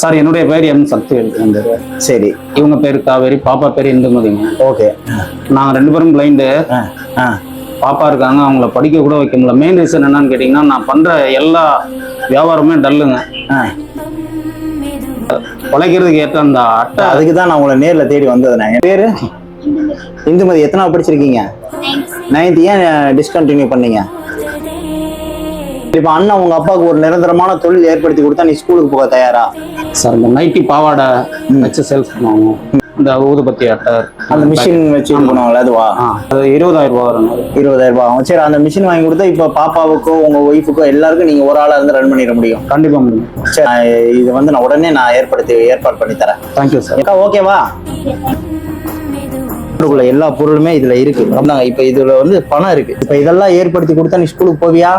Sir என்னுடைய பேர் M சக்தி இருந்தது. சரி. இவங்க பேர் காவேரி, பாப்பா பேர் இந்துமதிங்க. ஓகே. நாங்கள் 2 பேரும் பிளைண்டு. பாப்பா இருக்காங்க, அவங்கள படிக்க கூட வைக்க முடியல. மெயின் ரீசன் என்னன்னு கேட்டிங்கன்னா, நான் பண்ணுற எல்லா வியாபாரமே டல்லுங்க. உழைக்கிறதுக்கு ஏற்ற அந்த அட்டை. அதுக்கு தான் நான் உங்களை நேரில் தேடி வந்தது. நான் என் பேர் இந்துமதி. எத்தனாவது படிச்சிருக்கீங்க? 9th. ஏன் டிஸ்கண்டினியூ பண்ணீங்க? இப்போ அண்ணா உங்க அப்பாவுக்கு ஒரு நிரந்தரமான தொழில் ஏற்படுத்தி கொடுத்தா நீ ஸ்கூலுக்கு போக தயாரா? சார் இந்த நைட்டி பாவாடை வச்சு சேல்ஸ் பண்ணுவாங்க. இந்த ஊதுபத்தி அட்டை, அந்த மிஷின் வச்சு பண்ணுவாங்களா? அதுவா? அது 20,000 ரூபா வரும். 20,000 ஆகும். சரி, அந்த மிஷின் வாங்கி கொடுத்தா இப்போ பாப்பாவுக்கோ உங்க ஒய்ஃபுக்கோ எல்லாருக்கும் நீங்க ஒரு ஆளா இருந்து ரன் பண்ணிட முடியும். கண்டிப்பா முடியும். சரி, இது வந்து நான் உடனே ஏற்பாடு பண்ணி தரேன். Thank you sir. அக்கா ஓகேவா? எல்லா பொருளுமே இதுல இருக்கு. இப்ப இதுல வந்து பணம் இருக்கு. இப்ப இதெல்லாம் ஏற்படுத்தி கொடுத்தா நீ ஸ்கூலுக்கு போவியா?